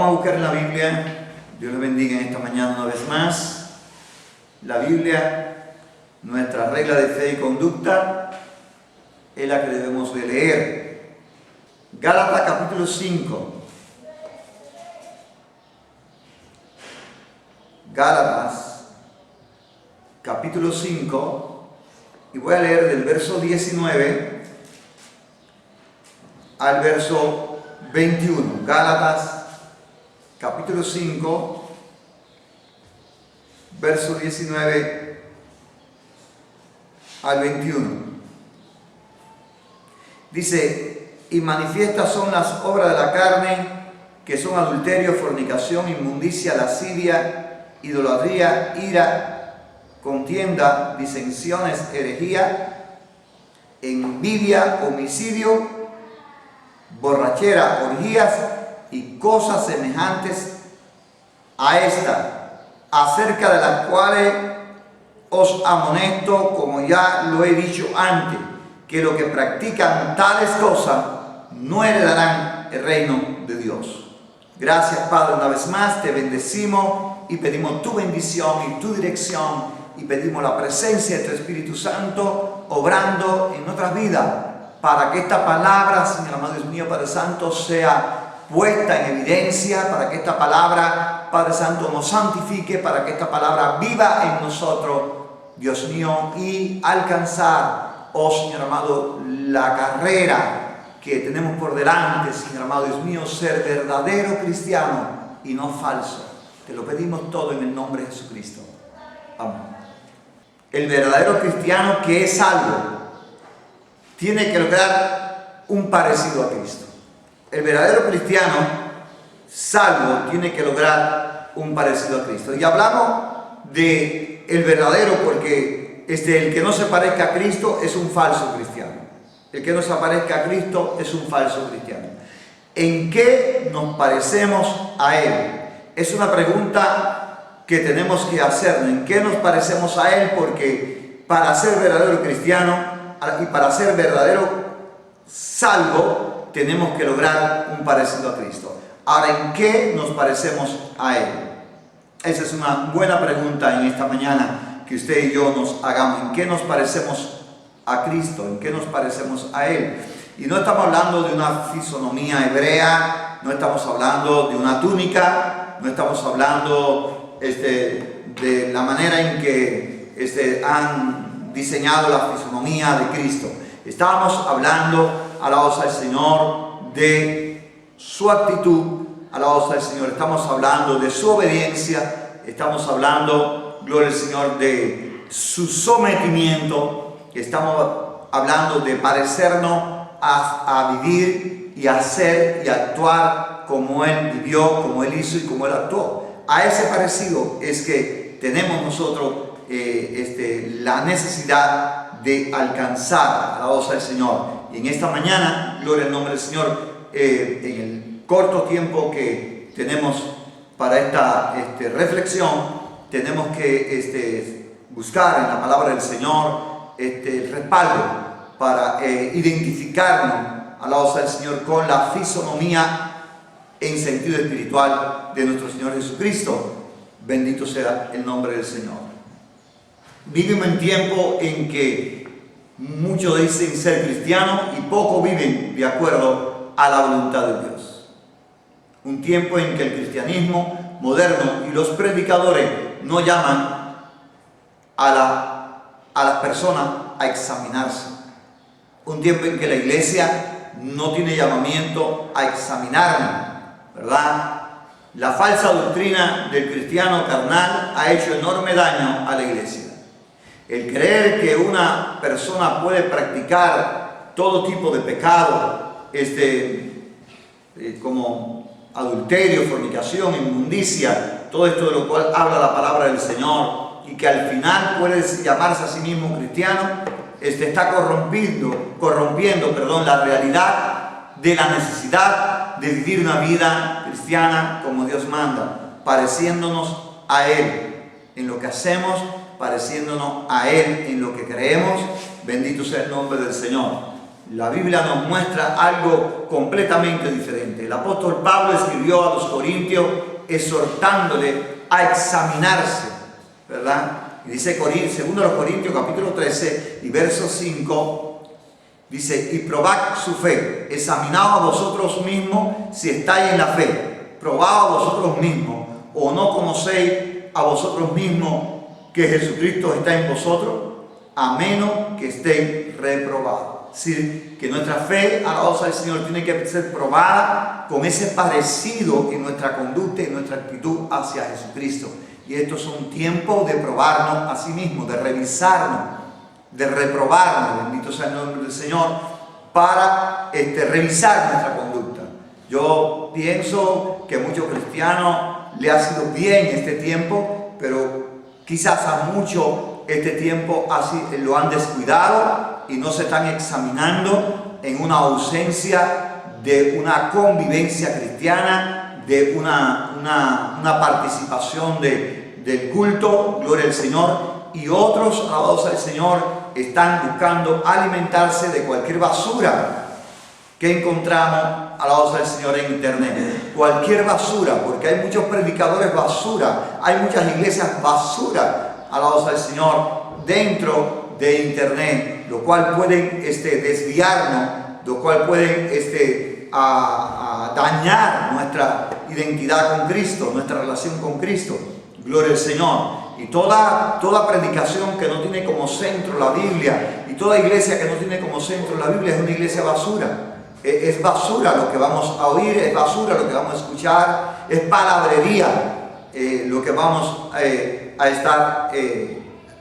Vamos a buscar en la Biblia. Dios les bendiga en esta mañana una vez más. La Biblia, nuestra regla de fe y conducta, es la que debemos de leer. Gálatas capítulo 5. Gálatas capítulo 5, y voy a leer del verso 19 al verso 21. Gálatas capítulo 5, verso 19 al 21. Dice: y manifiestas son las obras de la carne, que son adulterio, fornicación, inmundicia, lascivia, idolatría, ira, contienda, disensiones, herejía, envidia, homicidio, borrachera, orgías y cosas semejantes a esta, acerca de las cuales os amonesto, como ya lo he dicho antes, que los que practican tales cosas no heredarán el reino de Dios. Gracias, Padre, una vez más te bendecimos y pedimos tu bendición y tu dirección, y pedimos la presencia de tu Espíritu Santo obrando en nuestras vidas, para que esta palabra, Señor amado Dios mío, Padre Santo, sea puesta en evidencia, para que esta palabra, Padre Santo, nos santifique, para que esta palabra viva en nosotros, Dios mío, y alcanzar, oh Señor amado, la carrera que tenemos por delante, Señor amado Dios mío, ser verdadero cristiano y no falso. Te lo pedimos todo en el nombre de Jesucristo. Amén. El verdadero cristiano que es salvo tiene que lograr un parecido a Cristo. El verdadero cristiano salvo tiene que lograr un parecido a Cristo. Y hablamos de el verdadero porque el que no se parezca a Cristo es un falso cristiano. El que no se parezca a Cristo es un falso cristiano. ¿En qué nos parecemos a Él? Es una pregunta que tenemos que hacernos. ¿En qué nos parecemos a Él? Porque para ser verdadero cristiano y para ser verdadero salvo, tenemos que lograr un parecido a Cristo. Ahora, ¿en qué nos parecemos a Él? Esa es una buena pregunta en esta mañana que usted y yo nos hagamos. ¿En qué nos parecemos a Cristo? ¿En qué nos parecemos a Él? Y no estamos hablando de una fisonomía hebrea, no estamos hablando de una túnica, no estamos hablando de la manera en que han diseñado la fisonomía de Cristo. Estamos hablando, alabados al Señor, de su actitud, alabados al Señor. Estamos hablando de su obediencia, estamos hablando, gloria al Señor, de su sometimiento. Estamos hablando de parecernos a vivir y hacer y actuar como Él vivió, como Él hizo y como Él actuó. A ese parecido es que tenemos nosotros la necesidad de alcanzar, alabados al Señor. Y en esta mañana, gloria al nombre del Señor, en el corto tiempo que tenemos para esta reflexión, tenemos que buscar en la palabra del Señor el respaldo para identificarnos, alabados al Señor, con la fisonomía en sentido espiritual de nuestro Señor Jesucristo. Bendito sea el nombre del Señor. Vivimos en tiempo en que muchos dicen ser cristianos y pocos viven de acuerdo a la voluntad de Dios. Un tiempo en que el cristianismo moderno y los predicadores no llaman a las personas a examinarse. Un tiempo en que la iglesia no tiene llamamiento a examinarnos, ¿verdad? La falsa doctrina del cristiano carnal ha hecho enorme daño a la iglesia. El creer que una persona puede practicar todo tipo de pecado, como adulterio, fornicación, inmundicia, todo esto de lo cual habla la palabra del Señor, y que al final puede llamarse a sí mismo cristiano, está corrompiendo la realidad de la necesidad de vivir una vida cristiana como Dios manda, pareciéndonos a Él en lo que hacemos, pareciéndonos a Él en lo que creemos. Bendito sea el nombre del Señor. La Biblia nos muestra algo completamente diferente. El apóstol Pablo escribió a los corintios exhortándole a examinarse, ¿verdad? Y dice 2 Corintios capítulo 13 y verso 5, dice, y probad su fe, examinaos a vosotros mismos si estáis en la fe, probad a vosotros mismos, o no conocéis a vosotros mismos que Jesucristo está en vosotros, a menos que estéis reprobados. Es decir, que nuestra fe, alabados al Señor, tiene que ser probada con ese parecido en nuestra conducta y nuestra actitud hacia Jesucristo. Y esto es un tiempo de probarnos a sí mismos, de revisarnos, de reprobarnos, bendito sea el nombre del Señor, para revisar nuestra conducta. Yo pienso que a muchos cristianos le ha sido bien este tiempo, pero quizás a muchos este tiempo así lo han descuidado y no se están examinando en una ausencia de una convivencia cristiana, de una participación del culto, gloria al Señor, y otros, alabados al Señor, están buscando alimentarse de cualquier basura que encontramos, alabados al Señor, en internet. Cualquier basura, porque hay muchos predicadores basura, hay muchas iglesias basura, alabados al Señor, dentro de internet, lo cual pueden desviarnos, lo cual pueden dañar nuestra identidad con Cristo, nuestra relación con Cristo. Gloria al Señor. Y toda predicación que no tiene como centro la Biblia, y toda iglesia que no tiene como centro la Biblia, es una iglesia basura. Es basura lo que vamos a oír, es basura lo que vamos a escuchar, es palabrería lo que vamos a estar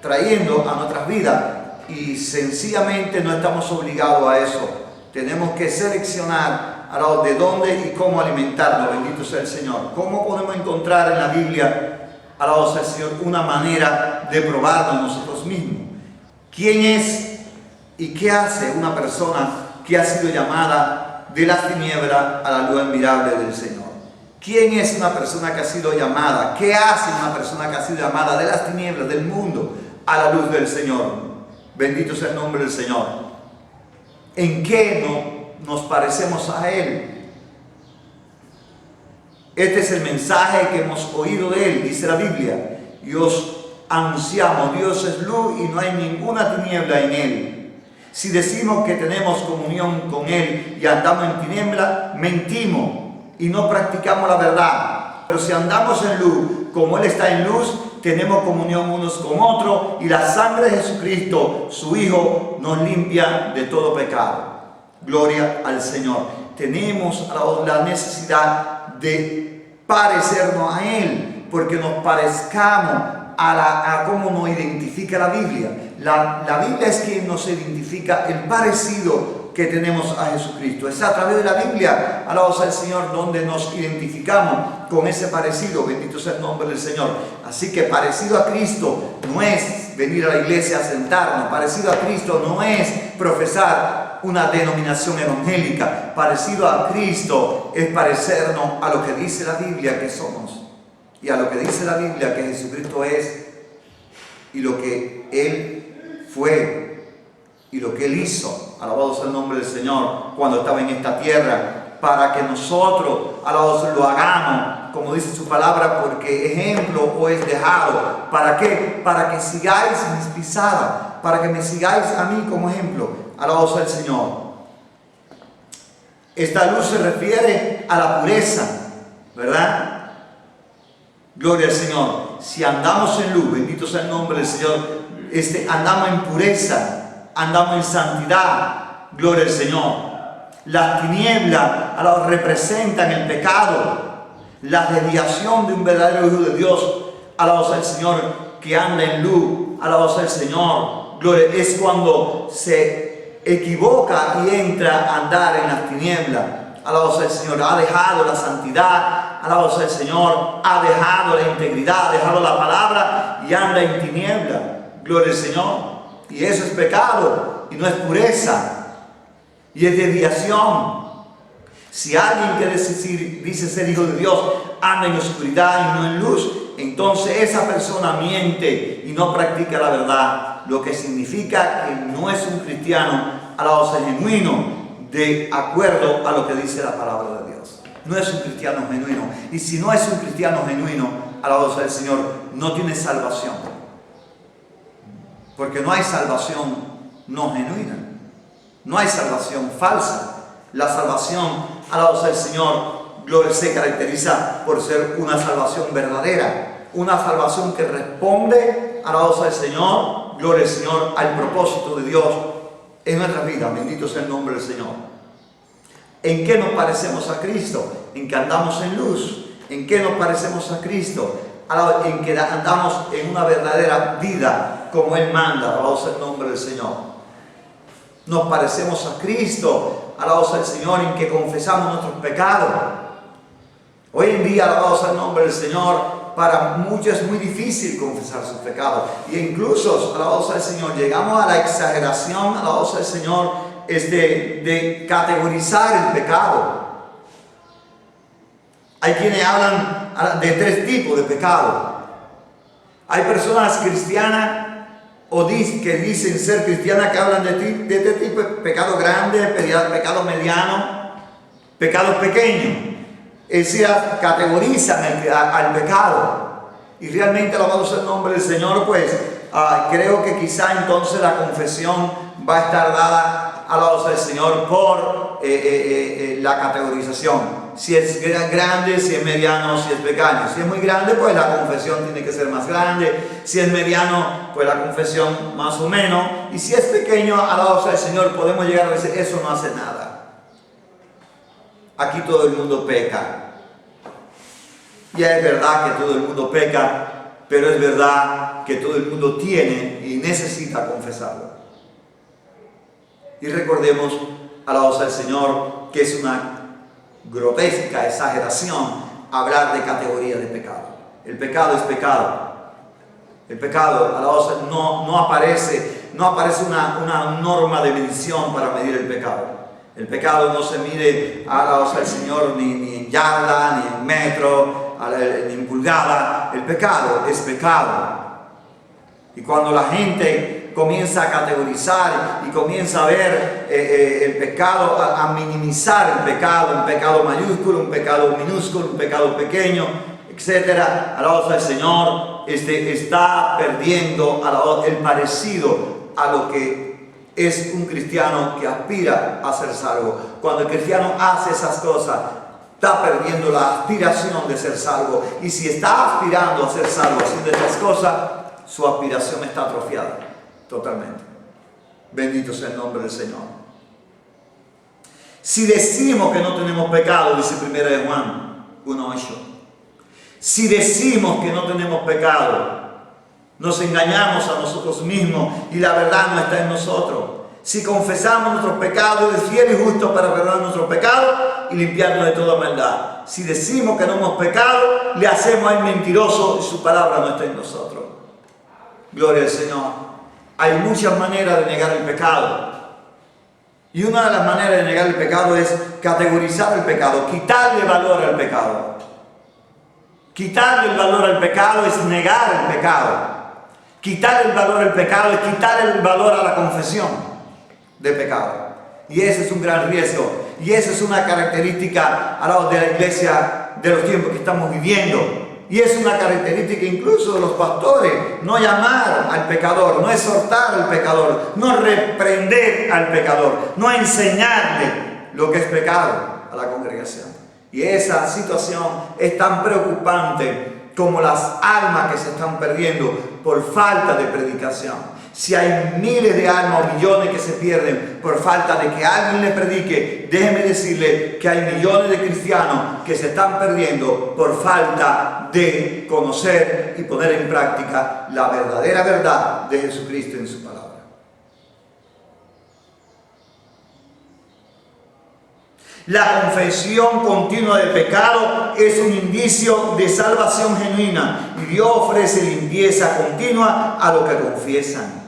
trayendo a nuestras vidas, y sencillamente no estamos obligados a eso. Tenemos que seleccionar de dónde y cómo alimentarnos, bendito sea el Señor. ¿Cómo podemos encontrar en la Biblia, alabados al Señor, una manera de probarnos nosotros mismos? ¿Quién es y qué hace una persona que ha sido llamada de las tinieblas a la luz admirable del Señor? ¿Quién es una persona que ha sido llamada? ¿Qué hace una persona que ha sido llamada de las tinieblas del mundo a la luz del Señor? Bendito sea el nombre del Señor. ¿En qué nos parecemos a Él? Este es el mensaje que hemos oído de Él, dice la Biblia. Y os anunciamos, Dios es luz y no hay ninguna tiniebla en Él. Si decimos que tenemos comunión con Él y andamos en tiniebla, mentimos y no practicamos la verdad. Pero si andamos en luz, como Él está en luz, tenemos comunión unos con otros, y la sangre de Jesucristo, su Hijo, nos limpia de todo pecado. Gloria al Señor. Tenemos la necesidad de parecernos a Él, porque nos parezcamos a cómo nos identifica la Biblia. La Biblia es quien nos identifica el parecido que tenemos a Jesucristo. Es a través de la Biblia, alabados al Señor, donde nos identificamos con ese parecido. Bendito sea el nombre del Señor. Así que parecido a Cristo no es venir a la iglesia a sentarnos. Parecido a Cristo no es profesar una denominación evangélica. Parecido a Cristo es parecernos a lo que dice la Biblia que somos, y a lo que dice la Biblia que Jesucristo es, y lo que Él fue, y lo que Él hizo, alabado sea el nombre del Señor, cuando estaba en esta tierra, para que nosotros, alabados, lo hagamos, como dice su palabra, porque ejemplo os es dejado. ¿Para qué? Para que sigáis mis pisadas, para que me sigáis a mí como ejemplo, alabado sea el Señor. Esta luz se refiere a la pureza, ¿verdad? Gloria al Señor. Si andamos en luz, bendito sea el nombre del Señor, andamos en pureza, andamos en santidad, gloria al Señor. Las tinieblas representan el pecado, la desviación de un verdadero Hijo de Dios, alabado sea el Señor, que anda en luz, alabado sea el Señor. Gloria, es cuando se equivoca y entra a andar en las tinieblas. Alabado sea el Señor, ha dejado la santidad, alabado sea el Señor, ha dejado la integridad, ha dejado la palabra y anda en tiniebla. Gloria al Señor. Y eso es pecado y no es pureza, y es desviación. Si alguien que dice ser hijo de Dios anda en oscuridad y no en luz, entonces esa persona miente y no practica la verdad, lo que significa que no es un cristiano alabado sea, genuino, de acuerdo a lo que dice la palabra de Dios. No es un cristiano genuino. Y si no es un cristiano genuino, alabado sea el Señor, no tiene salvación. Porque no hay salvación no genuina. No hay salvación falsa. La salvación, alabado sea el Señor, gloria, se caracteriza por ser una salvación verdadera. Una salvación que responde, alabado sea el Señor, gloria al Señor, al propósito de Dios en nuestras vidas. Bendito sea el nombre del Señor. ¿En qué nos parecemos a Cristo? En que andamos en luz. ¿En qué nos parecemos a Cristo? En que andamos en una verdadera vida como Él manda. Alabado sea el nombre del Señor. Nos parecemos a Cristo. Alabado sea el Señor, en que confesamos nuestros pecados. Hoy en día, alabado sea el nombre del Señor, para muchos es muy difícil confesar sus pecados. Y incluso, alabado sea el Señor, llegamos a la exageración, alabado sea el Señor, de categorizar el pecado. Hay quienes hablan de 3 tipos de pecado. Hay personas cristianas que dicen ser cristianas, que hablan de este tipo de pecado grande, pecado mediano, pecado pequeño. Es decir, categorizan al pecado. Y realmente, alabado sea el nombre del Señor, pues creo que quizá entonces la confesión va a estar dada, alabado sea el Señor, por la categorización. Si es grande, si es mediano, si es pequeño. Si es muy grande, pues la confesión tiene que ser más grande. Si es mediano, pues la confesión más o menos. Y si es pequeño, alabado sea el Señor, podemos llegar a decir, eso no hace nada. Aquí todo el mundo peca. Ya es verdad que todo el mundo peca, pero es verdad que todo el mundo tiene y necesita confesarlo. Y recordemos, alabado sea el Señor, que es una grotesca exageración hablar de categoría de pecado. El pecado es pecado. El pecado, alabado sea, no aparece una norma de medición para medir el pecado. El pecado no se mide, alabado sea el Señor, ni en yarda, ni en metro, ni en pulgada. El pecado es pecado. Y cuando la gente comienza a categorizar y comienza a ver el pecado, a minimizar el pecado, un pecado mayúsculo, un pecado minúsculo, un pecado pequeño, etcétera, alabado sea el Señor, está perdiendo el parecido a lo que es un cristiano que aspira a ser salvo. Cuando el cristiano hace esas cosas, está perdiendo la aspiración de ser salvo. Y si está aspirando a ser salvo haciendo estas cosas, su aspiración está atrofiada totalmente. Bendito sea el nombre del Señor. Si decimos que no tenemos pecado, dice 1 de Juan 1:8. Si decimos que no tenemos pecado, nos engañamos a nosotros mismos y la verdad no está en nosotros. Si confesamos nuestros pecados, es fiel y justo para perdonar nuestros pecados y limpiarnos de toda maldad. Si decimos que no hemos pecado, le hacemos al mentiroso y su palabra no está en nosotros. Gloria al Señor. Hay muchas maneras de negar el pecado. Y una de las maneras de negar el pecado es categorizar el pecado, quitarle valor al pecado. Quitarle el valor al pecado es negar el pecado. Quitar el valor al pecado es quitar el valor a la confesión de pecado. Y ese es un gran riesgo. Y esa es una característica a lado de la iglesia de los tiempos que estamos viviendo. Y es una característica incluso de los pastores. No llamar al pecador, no exhortar al pecador, no reprender al pecador, no enseñarle lo que es pecado a la congregación. Y esa situación es tan preocupante como las almas que se están perdiendo por falta de predicación. Si hay miles de almas o millones que se pierden por falta de que alguien les predique, déjeme decirle que hay millones de cristianos que se están perdiendo por falta de conocer y poner en práctica la verdadera verdad de Jesucristo en su palabra. La confesión continua de pecado es un indicio de salvación genuina y Dios ofrece limpieza continua a los que confiesan.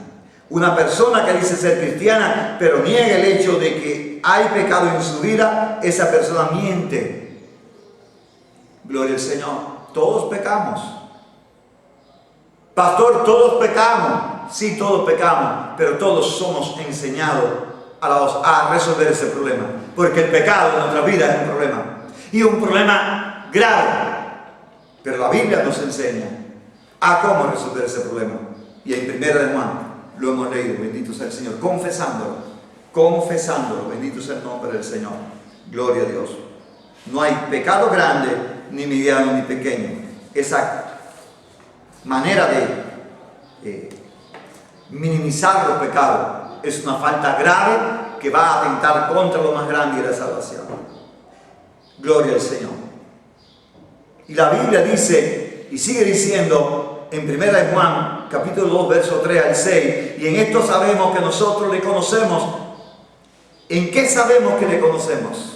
Una persona que dice ser cristiana pero niega el hecho de que hay pecado en su vida, esa persona miente. Gloria al Señor. Todos pecamos. Pastor, todos pecamos. Sí, todos pecamos, pero todos somos enseñados a resolver ese problema. Porque el pecado en nuestra vida es un problema. Y un problema grave. Pero la Biblia nos enseña a cómo resolver ese problema. Y en 1 de Juan lo hemos leído, bendito sea el Señor, confesándolo, bendito sea el nombre del Señor. Gloria a Dios. No hay pecado grande, ni mediano, ni pequeño. Esa manera de minimizar los pecados es una falta grave que va a atentar contra lo más grande de la salvación. Gloria al Señor. Y la Biblia dice, y sigue diciendo, en 1 de Juan, capítulo 2, verso 3 al 6, y en esto sabemos que nosotros le conocemos. ¿En qué sabemos que le conocemos?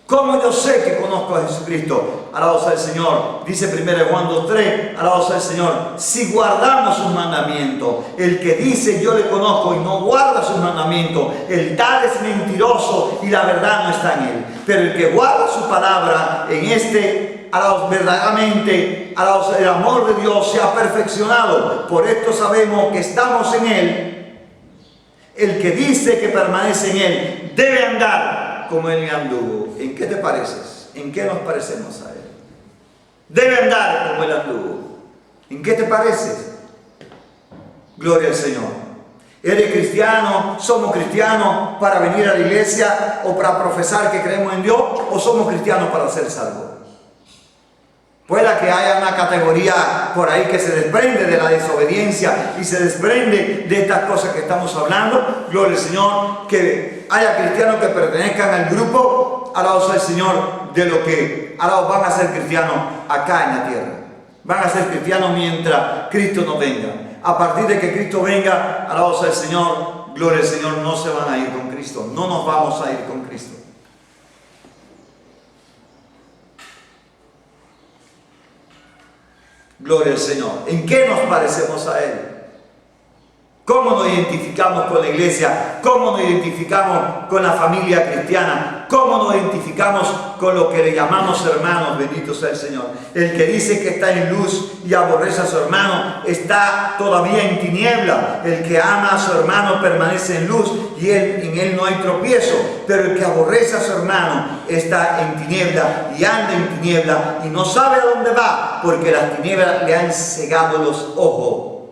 ¿Cómo yo sé que conozco a Jesucristo? Alabado sea el Señor. Dice 1 de Juan 2:3, alabado sea el Señor. Si guardamos sus mandamientos, el que dice yo le conozco y no guarda sus mandamientos, el tal es mentiroso y la verdad no está en él. Pero el que guarda su palabra, en este, alabado verdaderamente, alabado sea el amor de Dios se ha perfeccionado. Por esto sabemos que estamos en él. El que dice que permanece en él debe andar como él anduvo. ¿En qué te pareces? ¿En qué nos parecemos a él? Debe andar como él anduvo. ¿En qué te pareces? Gloria al Señor. ¿Eres cristiano? ¿Somos cristianos para venir a la iglesia o para profesar que creemos en Dios? ¿O somos cristianos para ser salvos? Pueda que haya una categoría por ahí que se desprende de la desobediencia y se desprende de estas cosas que estamos hablando. Gloria al Señor. Que haya cristianos que pertenezcan al grupo, alabado sea el Señor, de lo que van a ser cristianos acá en la tierra. Van a ser cristianos mientras Cristo no venga. A partir de que Cristo venga, alabado sea el Señor, gloria al Señor, no se van a ir con Cristo. No nos vamos a ir con Cristo. Gloria al Señor. ¿En qué nos parecemos a Él? ¿Cómo nos identificamos con la iglesia? ¿Cómo nos identificamos con la familia cristiana? ¿Cómo nos identificamos con lo que le llamamos hermanos? Bendito sea el Señor. El que dice que está en luz y aborrece a su hermano está todavía en tiniebla. El que ama a su hermano permanece en luz y en él no hay tropiezo. Pero el que aborrece a su hermano está en tiniebla y anda en tiniebla y no sabe a dónde va, porque las tinieblas le han cegado los ojos.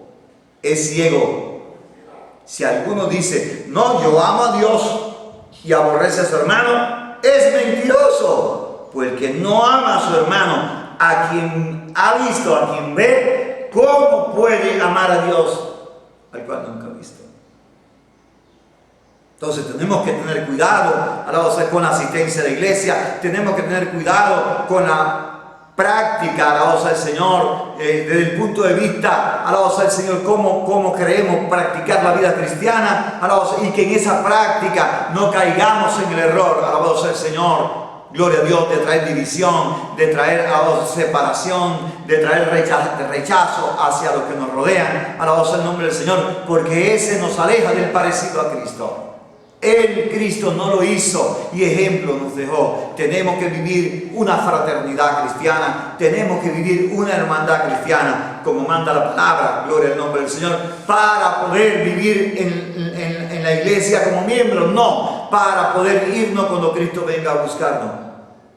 Es ciego. Si alguno dice, no, yo amo a Dios y aborrece a su hermano, es mentiroso. Pues el que no ama a su hermano, a quien ha visto, a quien ve, ¿cómo puede amar a Dios al cual nunca ha visto? Entonces tenemos que tener cuidado, con la asistencia a la iglesia, tenemos que tener cuidado con la práctica, alabado sea el Señor, desde el punto de vista, alabado sea el Señor, cómo queremos practicar la vida cristiana, y que en esa práctica no caigamos en el error, alabado sea el Señor, gloria a Dios, de traer división, de traer separación, de traer rechazo hacia los que nos rodean, alabado sea el nombre del Señor, porque ese nos aleja del parecido a Cristo. Cristo no lo hizo y ejemplo nos dejó. Tenemos que vivir una fraternidad cristiana, tenemos que vivir una hermandad cristiana, como manda la palabra, gloria al nombre del Señor, para poder vivir en la iglesia como miembros, no, para poder irnos cuando Cristo venga a buscarnos,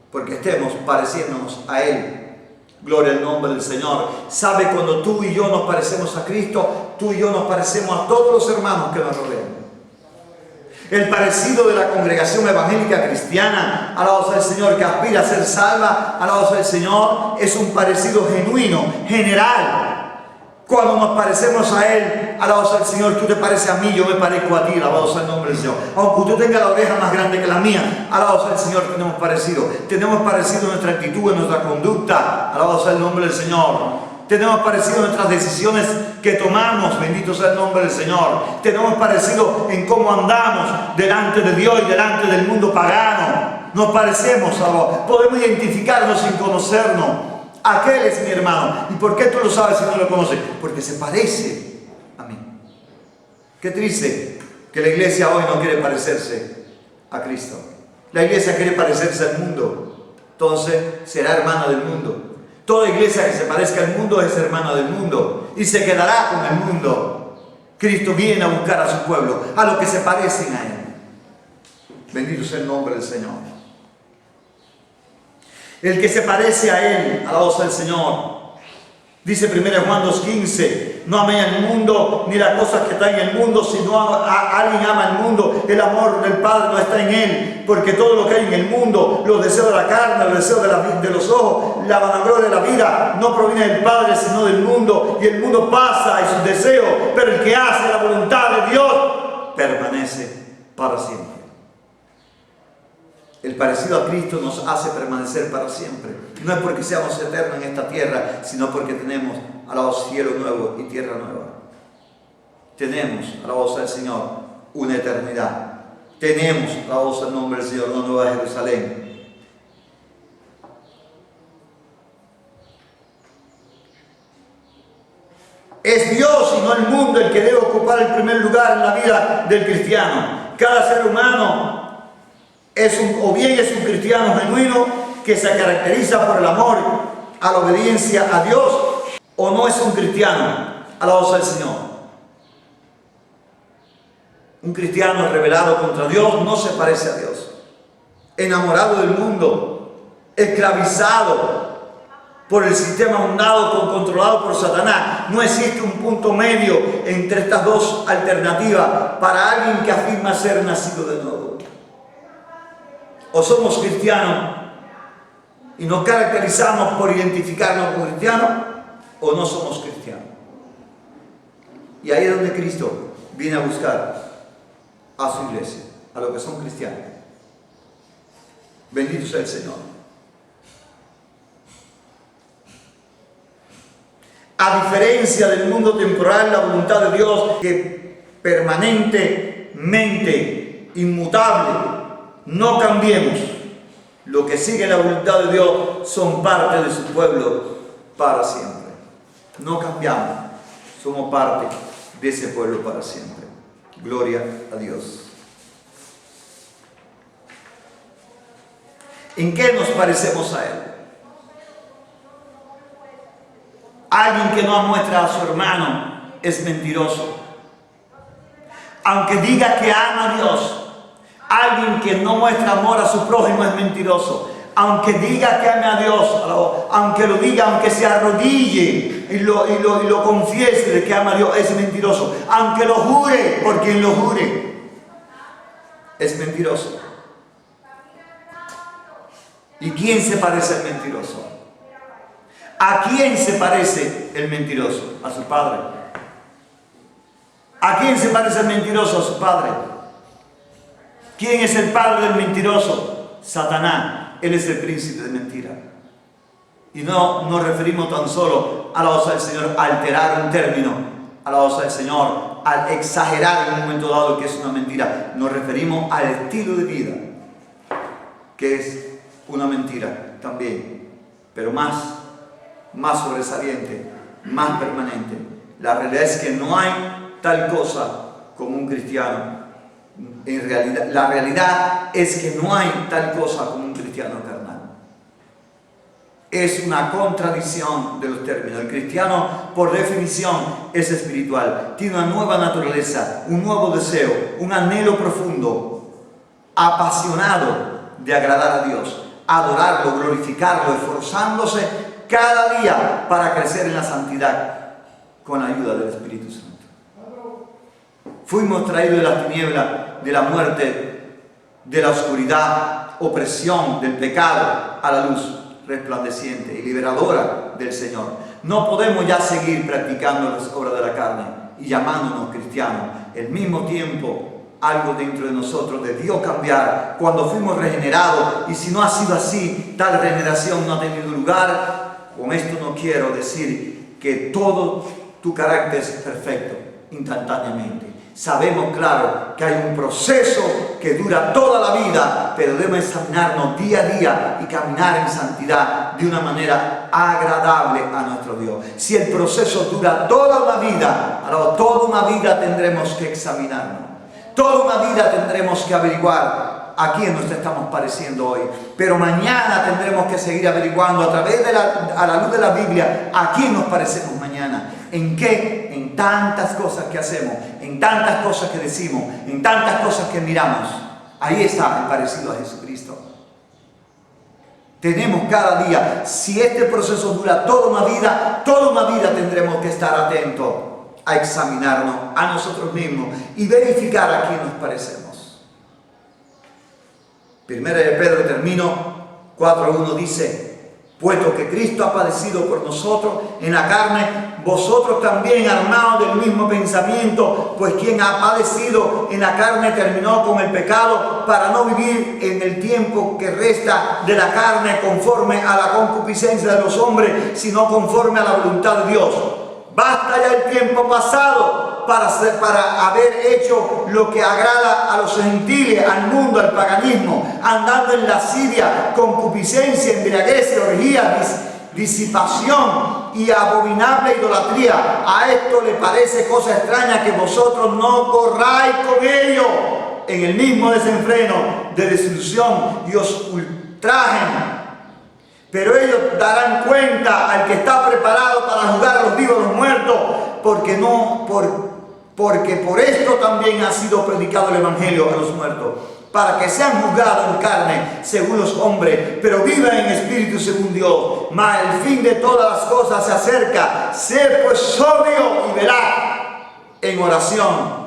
porque estemos pareciéndonos a Él. Gloria al nombre del Señor. ¿Sabe? Cuando tú y yo nos parecemos a Cristo, tú y yo nos parecemos a todos los hermanos que nos rodean. El parecido de la congregación evangélica cristiana, alabado sea el Señor, que aspira a ser salva, alabado sea el Señor, es un parecido genuino, general. Cuando nos parecemos a Él, alabado sea el Señor, tú te pareces a mí, yo me parezco a ti, alabado sea el nombre del Señor. Aunque usted tenga la oreja más grande que la mía, alabado sea el Señor, tenemos parecido en nuestra actitud, en nuestra conducta, alabado sea el nombre del Señor. Tenemos parecido en nuestras decisiones que tomamos, bendito sea el nombre del Señor. Tenemos parecido en cómo andamos delante de Dios y delante del mundo pagano. Nos parecemos, podemos identificarnos sin conocernos. Aquel es mi hermano. ¿Y por qué tú lo sabes si no lo conoces? Porque se parece a mí. Qué triste que la iglesia hoy no quiere parecerse a Cristo. La iglesia quiere parecerse al mundo. Entonces será hermana del mundo. Toda iglesia que se parezca al mundo es hermana del mundo y se quedará con el mundo. Cristo viene a buscar a su pueblo, a los que se parecen a Él. Bendito sea el nombre del Señor. El que se parece a Él, alabado sea el Señor. Dice 1 Juan 2:15, no amen el mundo ni las cosas que están en el mundo, sino alguien ama el mundo, el amor del Padre no está en él, porque todo lo que hay en el mundo, los deseos de la carne, los deseos de los ojos, la vanagloria de la vida, no proviene del Padre, sino del mundo, y el mundo pasa y sus deseos, pero el que hace la voluntad de Dios permanece para siempre. El parecido a Cristo nos hace permanecer para siempre. No es porque seamos eternos en esta tierra, sino porque tenemos alabados cielo nuevo y tierra nueva. Tenemos, alabados al Señor, una eternidad. Tenemos, alabados al nombre del Señor, una nueva Jerusalén. Es Dios y no el mundo el que debe ocupar el primer lugar en la vida del cristiano. Cada ser humano o bien es un cristiano genuino que se caracteriza por el amor a la obediencia a Dios, o no es un cristiano, alabado sea el Señor. Un cristiano rebelado contra Dios no se parece a Dios. Enamorado del mundo, esclavizado por el sistema mundano, controlado por Satanás. No existe un punto medio entre estas dos alternativas para alguien que afirma ser nacido de nuevo. O somos cristianos y nos caracterizamos por identificarnos como cristianos, o no somos cristianos. Y ahí es donde Cristo viene a buscar a su iglesia, a los que son cristianos. Bendito sea el Señor. A diferencia del mundo temporal, la voluntad de Dios, que permanentemente, inmutable, no cambiemos. Lo que sigue la voluntad de Dios son parte de su pueblo para siempre. No cambiamos, somos parte de ese pueblo para siempre. Gloria a Dios. ¿En qué nos parecemos a Él? Alguien que no muestra a su hermano es mentiroso. Aunque diga que ama a Dios, alguien que no muestra amor a su prójimo es mentiroso. Aunque diga que ame a Dios, aunque lo diga, aunque se arrodille y lo confiese de que ama a Dios, es mentiroso. Aunque lo jure, por quien lo jure, es mentiroso. ¿Y quién se parece al mentiroso? ¿A quién se parece el mentiroso? A su padre. ¿A quién se parece el mentiroso? A su padre. ¿Quién es el padre del mentiroso? Satanás. Él es el príncipe de mentira. Y no nos referimos tan solo a la voz del Señor, a alterar un término, a la voz del Señor, al exagerar en un momento dado que es una mentira. Nos referimos al estilo de vida, que es una mentira también, pero más sobresaliente, más permanente. La realidad es que no hay tal cosa como un cristiano. En realidad, la realidad es que no hay tal cosa como un cristiano carnal. Es una contradicción de los términos. El cristiano, por definición, es espiritual. Tiene una nueva naturaleza, un nuevo deseo, un anhelo profundo, apasionado de agradar a Dios, adorarlo, glorificarlo, esforzándose cada día para crecer en la santidad con la ayuda del Espíritu Santo. Fuimos traídos de las tinieblas, de la muerte, de la oscuridad, opresión, del pecado, a la luz resplandeciente y liberadora del Señor. No podemos ya seguir practicando las obras de la carne y llamándonos cristianos. Al mismo tiempo, algo dentro de nosotros debió cambiar cuando fuimos regenerados, y si no ha sido así, tal regeneración no ha tenido lugar. Con esto no quiero decir que todo tu carácter es perfecto instantáneamente. Sabemos, claro, que hay un proceso que dura toda la vida, pero debemos examinarnos día a día y caminar en santidad de una manera agradable a nuestro Dios. Si el proceso dura toda la vida, ahora toda una vida tendremos que examinarnos. Toda una vida tendremos que averiguar a quién nos estamos pareciendo hoy. Pero mañana tendremos que seguir averiguando a través de a la luz de la Biblia a quién nos parecemos mañana. ¿En qué? En tantas cosas que hacemos, en tantas cosas que decimos, en tantas cosas que miramos. Ahí está el parecido a Jesucristo. Tenemos cada día, si este proceso dura toda una vida tendremos que estar atentos a examinarnos a nosotros mismos y verificar a quién nos parecemos. Primera de Pedro, termino, 4:1 dice: puesto que Cristo ha padecido por nosotros en la carne, vosotros también armados del mismo pensamiento, pues quien ha padecido en la carne terminó con el pecado para no vivir en el tiempo que resta de la carne conforme a la concupiscencia de los hombres, sino conforme a la voluntad de Dios. Basta ya el tiempo pasado para haber hecho lo que agrada a los gentiles, al mundo, al paganismo, andando en lascivia, concupiscencia, embriaguez, orgía, disipación y abominable idolatría. A esto le parece cosa extraña que vosotros no corráis con ellos en el mismo desenfreno de desilusión y os ultrajen. Pero ellos darán cuenta al que está preparado para juzgar a los vivos y a los muertos, porque por esto también ha sido predicado el Evangelio a los muertos, para que sean juzgados en carne según los hombres, pero vivan en espíritu según Dios. Mas el fin de todas las cosas se acerca. Sé pues sobrio y veraz en oración,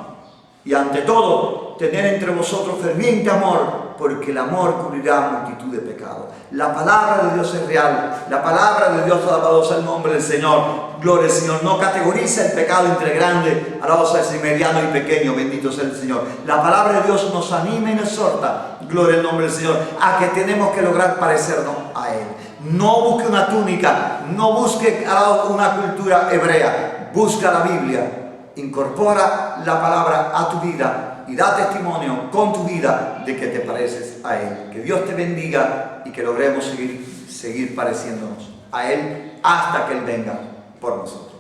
y ante todo tener entre vosotros ferviente amor, porque el amor cubrirá multitud de pecados. La palabra de Dios es real. La palabra de Dios, alabado sea el nombre del Señor. Gloria al Señor. No categoriza el pecado entre grande, alabado sea el mediano y pequeño. Bendito sea el Señor. La palabra de Dios nos anima y nos exhorta, gloria al nombre del Señor, a que tenemos que lograr parecernos a Él. No busque una túnica, no busque una cultura hebrea. Busca la Biblia. Incorpora la palabra a tu vida y da testimonio con tu vida de que te pareces a Él. Que Dios te bendiga y que logremos seguir pareciéndonos a Él hasta que Él venga por nosotros.